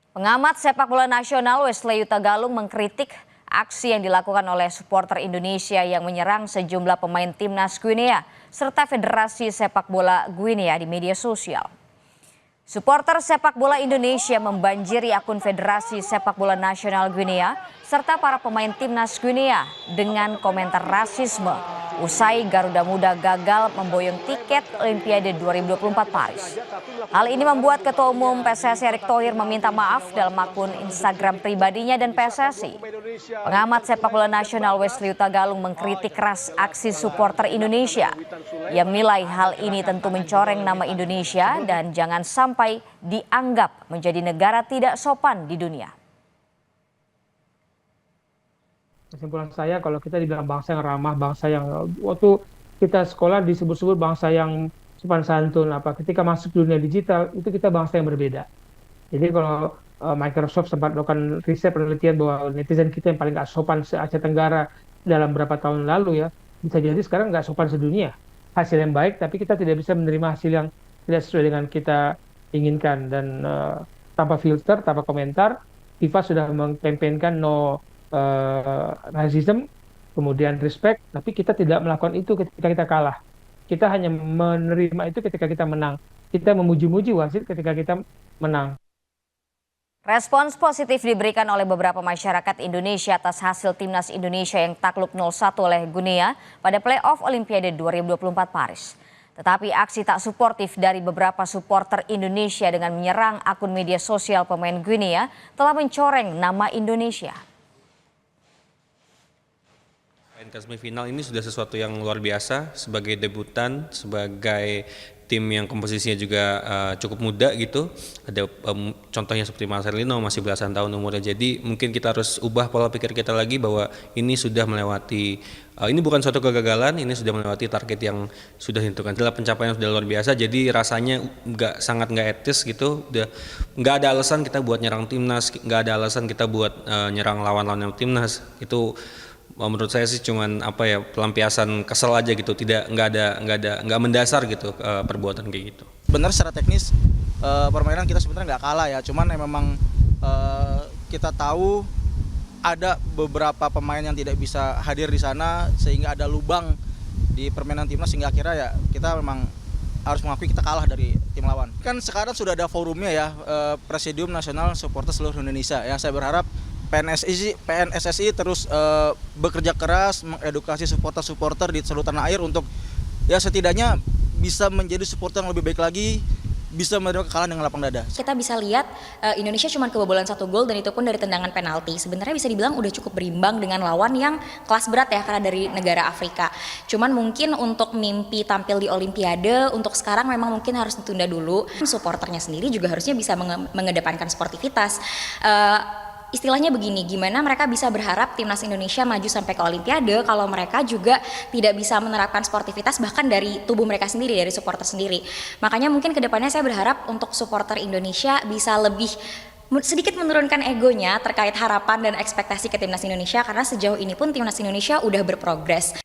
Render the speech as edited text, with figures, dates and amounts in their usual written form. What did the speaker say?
Pengamat sepak bola nasional Wesley Hutagalung mengkritik aksi yang dilakukan oleh supporter Indonesia yang menyerang sejumlah pemain timnas Guinea serta Federasi Sepak Bola Guinea di media sosial. Supporter sepak bola Indonesia membanjiri akun Federasi Sepak Bola Nasional Guinea serta para pemain timnas Guinea dengan komentar rasisme usai Garuda Muda gagal memboyong tiket Olimpiade 2024 Paris. Hal ini membuat Ketua Umum PSSI Erick Thohir meminta maaf dalam akun Instagram pribadinya dan PSSI. Pengamat sepak bola nasional Wesley Hutagalung mengkritik keras aksi supporter Indonesia. Ia menilai hal ini tentu mencoreng nama Indonesia dan jangan sampai dianggap menjadi negara tidak sopan di dunia. Kesimpulan saya, kalau kita dibilang bangsa yang ramah, bangsa yang waktu kita sekolah disebut-sebut bangsa yang sopan santun, ketika masuk dunia digital itu kita bangsa yang berbeda. Jadi kalau Microsoft sempat melakukan riset penelitian bahwa netizen kita yang paling gak sopan se-Asia Tenggara dalam beberapa tahun lalu, ya bisa jadi sekarang gak sopan sedunia. Hasil yang baik, tapi kita tidak bisa menerima hasil yang tidak sesuai dengan kita inginkan. Dan tanpa filter, tanpa komentar, FIFA sudah mengkampanyekan no racism, kemudian respect, tapi kita tidak melakukan itu ketika kita kalah. Kita hanya menerima itu ketika kita menang. Kita memuji-muji wasit ketika kita menang. Respons positif diberikan oleh beberapa masyarakat Indonesia atas hasil timnas Indonesia yang takluk 0-1 oleh Guinea pada playoff Olimpiade 2024 Paris. Tetapi aksi tak suportif dari beberapa supporter Indonesia dengan menyerang akun media sosial pemain Guinea telah mencoreng nama Indonesia. Ke semifinal ini sudah sesuatu yang luar biasa sebagai debutan, sebagai tim yang komposisinya juga cukup muda gitu. Ada contohnya seperti Marcelino masih belasan tahun umurnya. Jadi mungkin kita harus ubah pola pikir kita lagi bahwa ini sudah melewati, ini bukan suatu kegagalan, ini sudah melewati target yang sudah ditentukan. Adalah pencapaian yang sudah luar biasa. Jadi rasanya sangat nggak etis gitu. Udah nggak ada alasan kita buat nyerang timnas, nggak ada alasan kita buat nyerang lawan-lawan timnas. Itu menurut saya sih cuman pelampiasan kesel aja gitu, nggak mendasar gitu perbuatan kayak gitu. Benar secara teknis permainan kita sebenarnya nggak kalah ya, cuman memang kita tahu ada beberapa pemain yang tidak bisa hadir di sana sehingga ada lubang di permainan timnas, sehingga akhirnya ya kita memang harus mengakui kita kalah dari tim lawan. Kan sekarang sudah ada forumnya ya, Presidium Nasional Supporter Seluruh Indonesia ya. Saya berharap PNSSI terus bekerja keras mengedukasi supporter-supporter di seluruh tanah air untuk ya setidaknya bisa menjadi supporter yang lebih baik lagi, bisa menerima kekalahan dengan lapang dada. Kita bisa lihat Indonesia cuma kebobolan 1 gol dan itu pun dari tendangan penalti. Sebenarnya bisa dibilang udah cukup berimbang dengan lawan yang kelas berat ya, karena dari negara Afrika. Cuman mungkin untuk mimpi tampil di Olimpiade untuk sekarang memang mungkin harus ditunda dulu. Supporternya sendiri juga harusnya bisa mengedepankan sportivitas. Istilahnya begini, gimana mereka bisa berharap timnas Indonesia maju sampai ke Olimpiade kalau mereka juga tidak bisa menerapkan sportivitas bahkan dari tubuh mereka sendiri, dari supporter sendiri. Makanya mungkin kedepannya saya berharap untuk supporter Indonesia bisa lebih sedikit menurunkan egonya terkait harapan dan ekspektasi ke timnas Indonesia, karena sejauh ini pun timnas Indonesia udah berprogres.